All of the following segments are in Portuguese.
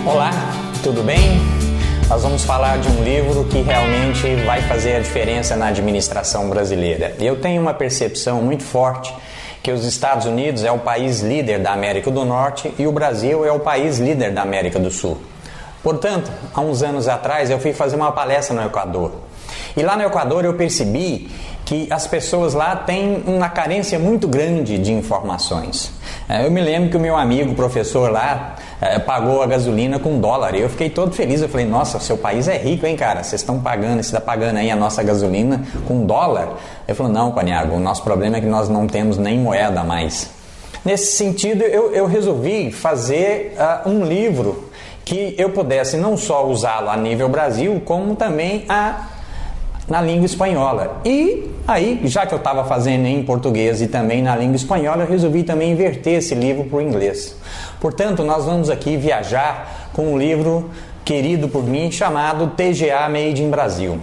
Olá, tudo bem? Nós vamos falar de um livro que realmente vai fazer a diferença na administração brasileira. Eu tenho uma percepção muito forte que os Estados Unidos é o país líder da América do Norte e o Brasil é o país líder da América do Sul. Portanto, há uns anos atrás eu fui fazer uma palestra no Equador. E lá no Equador eu percebi que as pessoas lá têm uma carência muito grande de informações. Eu me lembro que o meu amigo, professor lá, pagou a gasolina com dólar. E eu fiquei todo feliz. Eu falei, nossa, seu país é rico, hein, cara? Vocês estão pagando, você está pagando aí a nossa gasolina com dólar? Ele falou, não, Paniagua, o nosso problema é que nós não temos nem moeda mais. Nesse sentido, eu resolvi fazer um livro que eu pudesse não só usá-lo a nível Brasil, como também na língua espanhola. E aí, já que eu estava fazendo em português e também na língua espanhola, eu resolvi também inverter esse livro para o inglês. Portanto, nós vamos aqui viajar com um livro querido por mim chamado TGA Made in Brasil.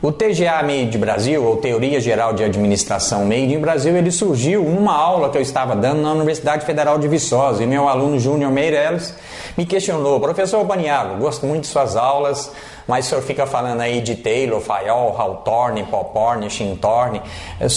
O TGA Made in Brasil, ou Teoria Geral de Administração Made in Brasil, ele surgiu numa aula que eu estava dando na Universidade Federal de Viçosa, e meu aluno Júnior Meirelles me questionou, professor Paniagua, gosto muito de suas aulas, mas o senhor fica falando aí de Taylor, Fayol, Hawthorne, Poporne, Shinthorne. A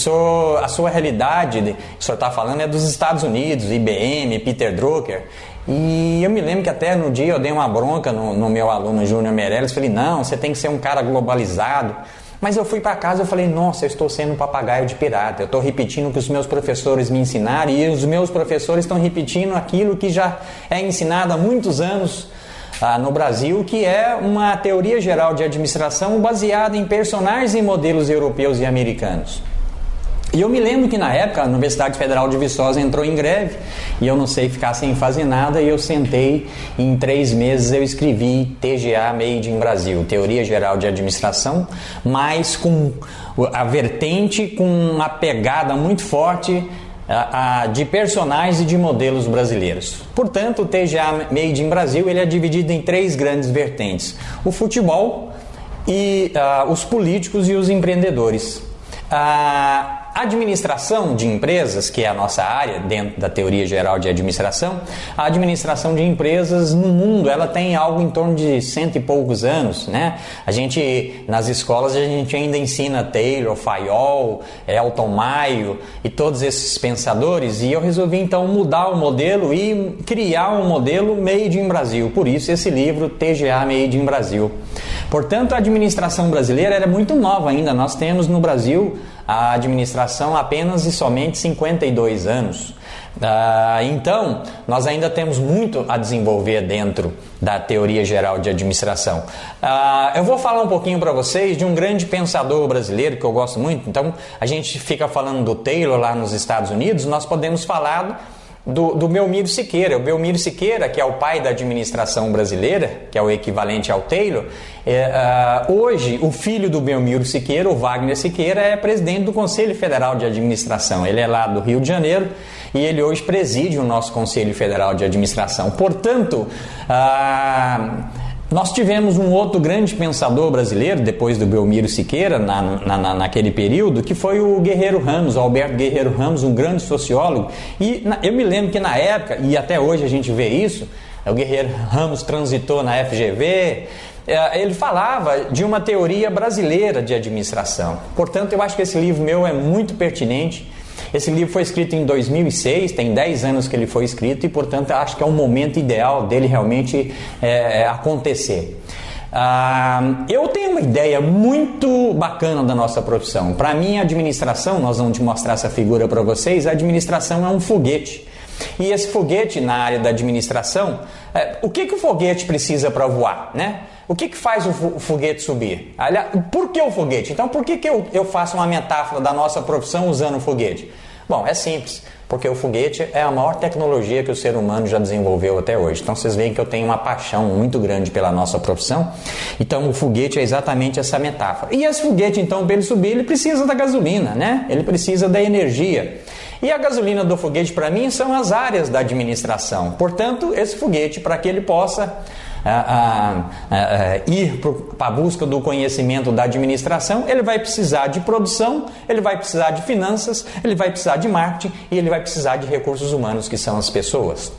sua realidade, o senhor está falando é dos Estados Unidos, IBM, Peter Drucker. E eu me lembro que até no dia eu dei uma bronca no meu aluno Júnior Meirelles, falei, não, você tem que ser um cara globalizado. Mas eu fui para casa e falei, nossa, eu estou sendo um papagaio de pirata, eu estou repetindo o que os meus professores me ensinaram e os meus professores estão repetindo aquilo que já é ensinado há muitos anos no Brasil, que é uma teoria geral de administração baseada em personagens e modelos europeus e americanos. E eu me lembro que na época a Universidade Federal de Viçosa entrou em greve e eu não sei ficar sem fazer nada e eu sentei e em 3 meses eu escrevi TGA Made in Brasil, Teoria Geral de Administração, mas com a vertente, com uma pegada muito forte de personagens e de modelos brasileiros. Portanto, o TGA Made in Brasil ele é dividido em 3 grandes vertentes: o futebol, e os políticos e os empreendedores. A administração de empresas, que é a nossa área dentro da teoria geral de administração, a administração de empresas no mundo, ela tem algo em torno de 100 e poucos anos, né? Nas escolas, a gente ainda ensina Taylor, Fayol, Elton Mayo e todos esses pensadores, e eu resolvi então mudar o modelo e criar um modelo Made in Brasil, por isso esse livro TGA Made in Brasil. Portanto, a administração brasileira era muito nova ainda, nós temos no Brasil a administração há apenas e somente 52 anos. Então, nós ainda temos muito a desenvolver dentro da teoria geral de administração. Eu vou falar um pouquinho para vocês de um grande pensador brasileiro que eu gosto muito. Então, a gente fica falando do Taylor lá nos Estados Unidos, nós podemos falar do Belmiro Siqueira. O Belmiro Siqueira, que é o pai da administração brasileira, que é o equivalente ao Taylor, hoje o filho do Belmiro Siqueira, o Wagner Siqueira, é presidente do Conselho Federal de Administração. Ele é lá do Rio de Janeiro e ele hoje preside o nosso Conselho Federal de Administração. Portanto, nós tivemos um outro grande pensador brasileiro, depois do Belmiro Siqueira, naquele período, que foi o Guerreiro Ramos, o Alberto Guerreiro Ramos, um grande sociólogo. E eu me lembro que na época, e até hoje a gente vê isso, o Guerreiro Ramos transitou na FGV, ele falava de uma teoria brasileira de administração. Portanto, eu acho que esse livro meu é muito pertinente. Esse livro foi escrito em 2006, tem 10 anos que ele foi escrito e, portanto, acho que é um momento ideal dele realmente acontecer. Eu tenho uma ideia muito bacana da nossa profissão. Para mim, a administração, nós vamos mostrar essa figura para vocês, a administração é um foguete. E esse foguete, na área da administração, o que o foguete precisa para voar, né? O que faz o foguete subir? Aliás, por que o foguete? Então, por que eu faço uma metáfora da nossa profissão usando o foguete? Bom, é simples, porque o foguete é a maior tecnologia que o ser humano já desenvolveu até hoje. Então, vocês veem que eu tenho uma paixão muito grande pela nossa profissão. Então, o foguete é exatamente essa metáfora. E esse foguete, então, para ele subir, ele precisa da gasolina, né? Ele precisa da energia. E a gasolina do foguete, para mim, são as áreas da administração. Portanto, esse foguete, para que ele possa ir para a busca do conhecimento da administração, ele vai precisar de produção, ele vai precisar de finanças, ele vai precisar de marketing e ele vai precisar de recursos humanos, que são as pessoas.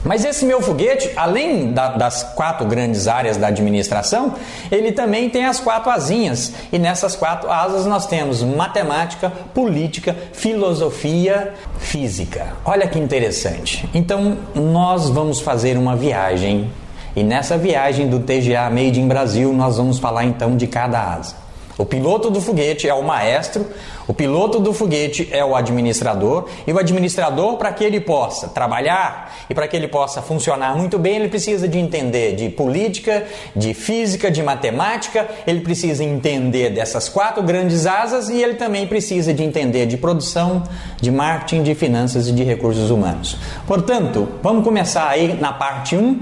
Mas esse meu foguete, além das 4 grandes áreas da administração, ele também tem as 4 asinhas. E nessas 4 asas nós temos matemática, política, filosofia, física. Olha que interessante. Então nós vamos fazer uma viagem. E nessa viagem do TGA Made in Brasil nós vamos falar então de cada asa. O piloto do foguete é o maestro, o piloto do foguete é o administrador, e o administrador, para que ele possa trabalhar e para que ele possa funcionar muito bem, ele precisa de entender de política, de física, de matemática, ele precisa entender dessas 4 grandes asas e ele também precisa de entender de produção, de marketing, de finanças e de recursos humanos. Portanto, vamos começar aí na parte 1,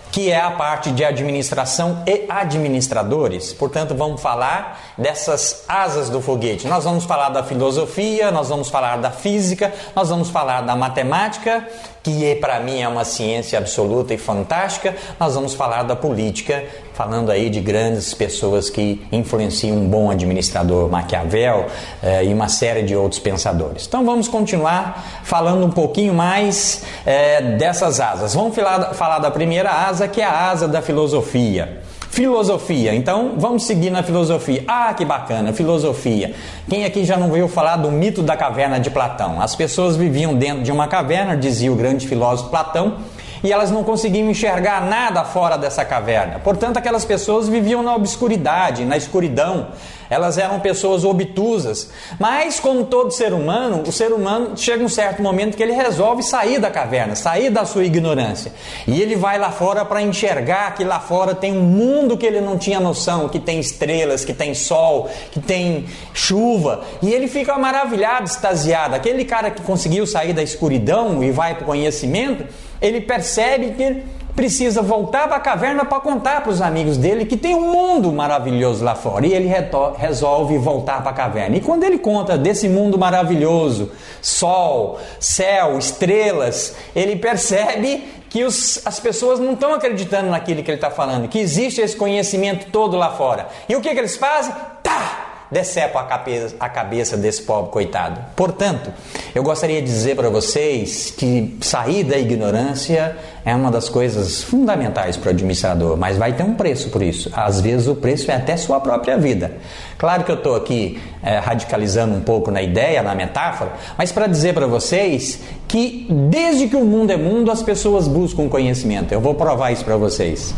que é a parte de administração e administradores. Portanto, vamos falar dessas asas do foguete. Nós vamos falar da filosofia, nós vamos falar da física, nós vamos falar da matemática, que para mim é uma ciência absoluta e fantástica. Nós vamos falar da política, falando aí de grandes pessoas que influenciam um bom administrador, Maquiavel e uma série de outros pensadores. Então vamos continuar falando um pouquinho mais dessas asas. Vamos falar da primeira asa, que é a asa da filosofia. Filosofia, então vamos seguir na filosofia. Ah, que bacana, filosofia. Quem aqui já não ouviu falar do mito da caverna de Platão? As pessoas viviam dentro de uma caverna, dizia o grande filósofo Platão, e elas não conseguiam enxergar nada fora dessa caverna. Portanto, aquelas pessoas viviam na obscuridade, na escuridão. Elas eram pessoas obtusas. Mas, como todo ser humano, o ser humano chega um certo momento que ele resolve sair da caverna, sair da sua ignorância. E ele vai lá fora para enxergar que lá fora tem um mundo que ele não tinha noção, que tem estrelas, que tem sol, que tem chuva. E ele fica maravilhado, extasiado. Aquele cara que conseguiu sair da escuridão e vai para o conhecimento, ele percebe que ele precisa voltar para a caverna para contar para os amigos dele que tem um mundo maravilhoso lá fora. E ele resolve voltar para a caverna. E quando ele conta desse mundo maravilhoso, sol, céu, estrelas, ele percebe que as pessoas não estão acreditando naquilo que ele está falando, que existe esse conhecimento todo lá fora. E o que eles fazem? Decepam a cabeça desse pobre coitado. Portanto, eu gostaria de dizer para vocês que sair da ignorância é uma das coisas fundamentais para o administrador, mas vai ter um preço por isso. Às vezes o preço é até sua própria vida. Claro que eu estou aqui radicalizando um pouco na ideia, na metáfora, mas para dizer para vocês que desde que o mundo é mundo, as pessoas buscam conhecimento. Eu vou provar isso para vocês.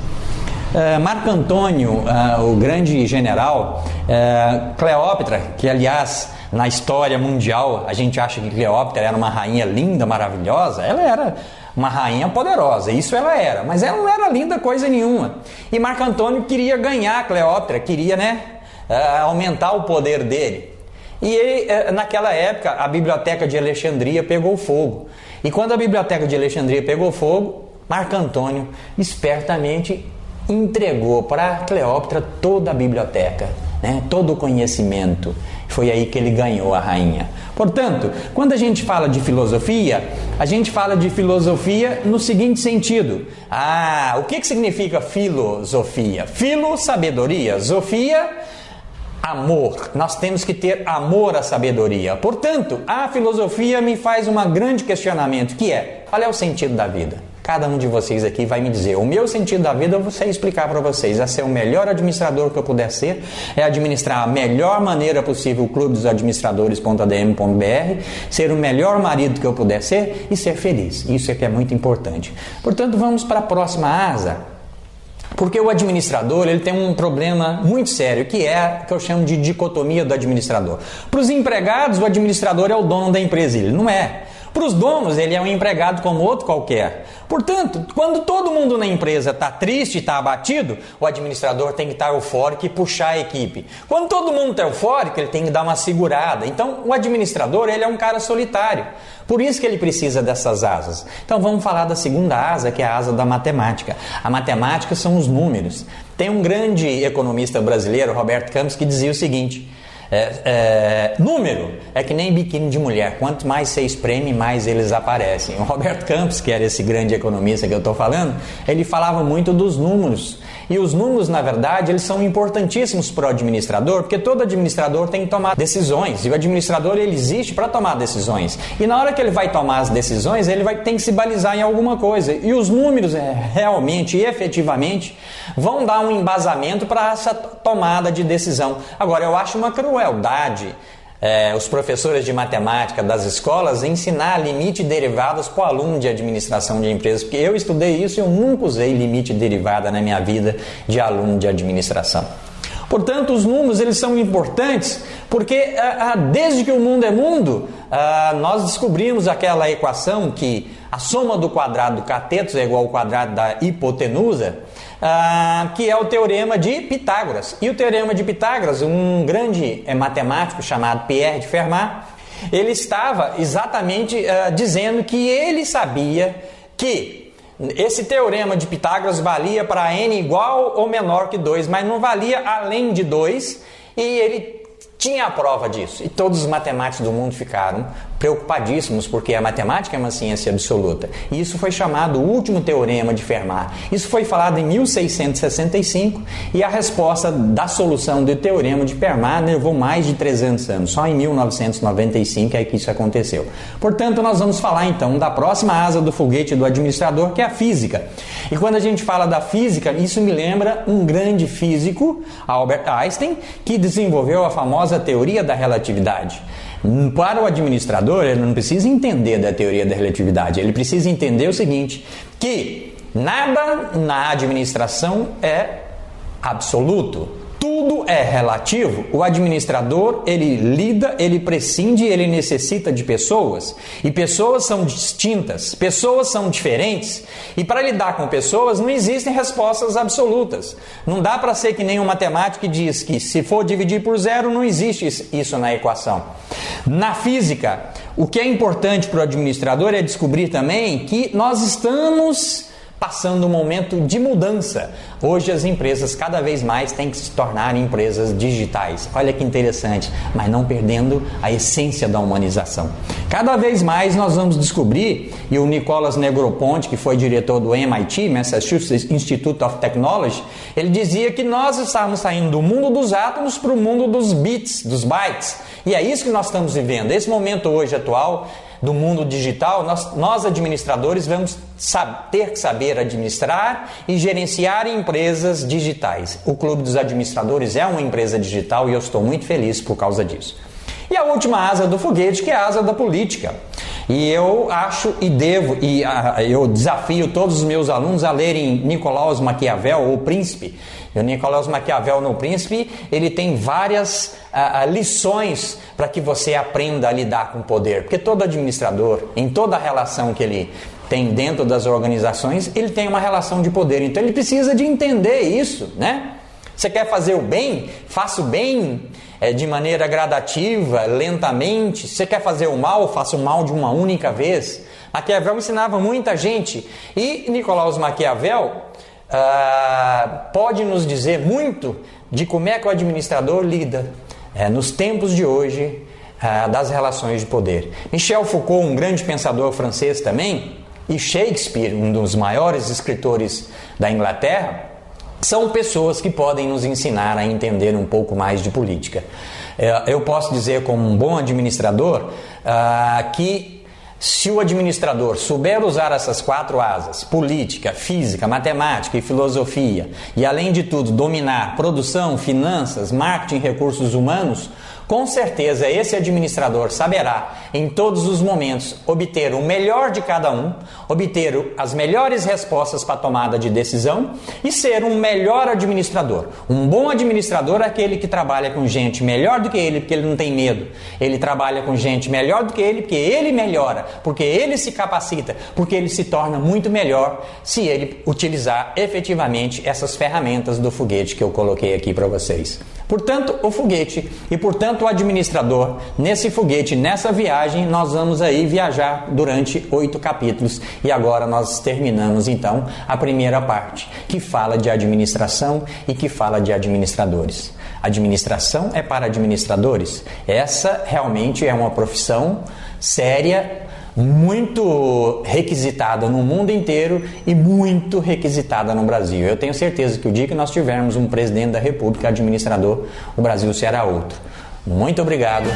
Marco Antônio, o grande general, Cleópatra, que aliás na história mundial a gente acha que Cleópatra era uma rainha linda, maravilhosa, ela era uma rainha poderosa, isso ela era, mas ela não era linda coisa nenhuma. E Marco Antônio queria ganhar Cleópatra, queria aumentar o poder dele. E ele, naquela época, a biblioteca de Alexandria pegou fogo. E quando a biblioteca de Alexandria pegou fogo, Marco Antônio espertamente entregou para Cleópatra toda a biblioteca, todo o conhecimento. Foi aí que ele ganhou a rainha. Portanto, quando a gente fala de filosofia, a gente fala de filosofia no seguinte sentido. O que significa filosofia? Filo, sabedoria. Sofia, amor. Nós temos que ter amor à sabedoria. Portanto, a filosofia me faz um grande questionamento, que é: qual é o sentido da vida? Cada um de vocês aqui vai me dizer. O meu sentido da vida eu vou explicar para vocês. É ser o melhor administrador que eu puder ser, é administrar a melhor maneira possível o Clube dos Administradores.adm.br, ser o melhor marido que eu puder ser e ser feliz. Isso é que é muito importante. Portanto, vamos para a próxima asa. Porque o administrador ele tem um problema muito sério, que eu chamo de dicotomia do administrador. Para os empregados, o administrador é o dono da empresa. Ele não é. Para os donos, ele é um empregado como outro qualquer. Portanto, quando todo mundo na empresa está triste, está abatido, o administrador tem que estar eufórico e puxar a equipe. Quando todo mundo está eufórico, ele tem que dar uma segurada. Então, o administrador ele é um cara solitário. Por isso que ele precisa dessas asas. Então, vamos falar da segunda asa, que é a asa da matemática. A matemática são os números. Tem um grande economista brasileiro, Roberto Campos, que dizia o seguinte: Número é que nem biquíni de mulher. Quanto mais você espreme, mais eles aparecem. O Roberto Campos, que era esse grande economista que eu estou falando, ele falava muito dos números. E os números, na verdade, eles são importantíssimos para o administrador, porque todo administrador tem que tomar decisões. E o administrador, ele existe para tomar decisões. E na hora que ele vai tomar as decisões, ele tem que se balizar em alguma coisa. E os números, realmente e efetivamente, vão dar um embasamento para essa tomada de decisão. Agora, eu acho uma crueldade os professores de matemática das escolas ensinar limite e derivadas para o aluno de administração de empresas, porque eu estudei isso e eu nunca usei limite e derivada na minha vida de aluno de administração. Portanto, os números eles são importantes porque desde que o mundo é mundo, nós descobrimos aquela equação que a soma do quadrado do cateto é igual ao quadrado da hipotenusa, que é o teorema de Pitágoras. E o teorema de Pitágoras, um grande matemático chamado Pierre de Fermat, ele estava exatamente dizendo que ele sabia que esse teorema de Pitágoras valia para n igual ou menor que 2, mas não valia além de 2, e ele tinha a prova disso. E todos os matemáticos do mundo ficaram preocupadíssimos, porque a matemática é uma ciência absoluta. E isso foi chamado o último teorema de Fermat. Isso foi falado em 1665 e a resposta da solução do teorema de Fermat levou mais de 300 anos. Só em 1995 é que isso aconteceu. Portanto, nós vamos falar então da próxima asa do foguete do administrador, que é a física. E quando a gente fala da física, isso me lembra um grande físico, Albert Einstein, que desenvolveu a famosa teoria da relatividade. Para o administrador, ele não precisa entender da teoria da relatividade, ele precisa entender o seguinte, que nada na administração é absoluto. Tudo é relativo. O administrador, ele lida, ele prescinde, ele necessita de pessoas. E pessoas são distintas, pessoas são diferentes. E para lidar com pessoas não existem respostas absolutas. Não dá para ser que nem um matemático que diz que se for dividir por zero, não existe isso na equação. Na física, o que é importante para o administrador é descobrir também que nós estamos passando um momento de mudança. Hoje as empresas cada vez mais têm que se tornar empresas digitais. Olha que interessante, mas não perdendo a essência da humanização. Cada vez mais nós vamos descobrir, e o Nicholas Negroponte, que foi diretor do MIT, Massachusetts Institute of Technology, ele dizia que nós estávamos saindo do mundo dos átomos para o mundo dos bits, dos bytes. E é isso que nós estamos vivendo. Esse momento hoje atual do mundo digital, nós administradores vamos ter que saber administrar e gerenciar empresas digitais. O Clube dos Administradores é uma empresa digital e eu estou muito feliz por causa disso. E a última asa do foguete, que é a asa da política. E eu acho eu desafio todos os meus alunos a lerem Nicolau Maquiavel, O Príncipe. E o Nicolau Maquiavel no Príncipe, ele tem várias lições para que você aprenda a lidar com o poder. Porque todo administrador, em toda a relação que ele tem dentro das organizações, ele tem uma relação de poder. Então ele precisa de entender isso, né? Você quer fazer o bem? Faça o bem de maneira gradativa, lentamente. Se você quer fazer o mal? Faça o mal de uma única vez. Maquiavel ensinava muita gente. E Nicolau Maquiavel pode nos dizer muito de como é que o administrador lida nos tempos de hoje das relações de poder. Michel Foucault, um grande pensador francês também, e Shakespeare, um dos maiores escritores da Inglaterra, são pessoas que podem nos ensinar a entender um pouco mais de política. Eu posso dizer, como um bom administrador, que se o administrador souber usar essas 4 asas, política, física, matemática e filosofia, e além de tudo dominar produção, finanças, marketing, recursos humanos, com certeza esse administrador saberá, em todos os momentos, obter o melhor de cada um, obter as melhores respostas para a tomada de decisão e ser um melhor administrador. Um bom administrador é aquele que trabalha com gente melhor do que ele, porque ele não tem medo. Ele trabalha com gente melhor do que ele, porque ele melhora, porque ele se capacita, porque ele se torna muito melhor se ele utilizar efetivamente essas ferramentas do foguete que eu coloquei aqui para vocês. Portanto, o foguete e, portanto, o administrador, nesse foguete, nessa viagem, nós vamos aí viajar durante 8 capítulos. E agora nós terminamos, então, a primeira parte, que fala de administração e que fala de administradores. Administração é para administradores. Essa realmente é uma profissão séria, muito requisitada no mundo inteiro e muito requisitada no Brasil. Eu tenho certeza que o dia que nós tivermos um presidente da República administrador, o Brasil será outro. Muito obrigado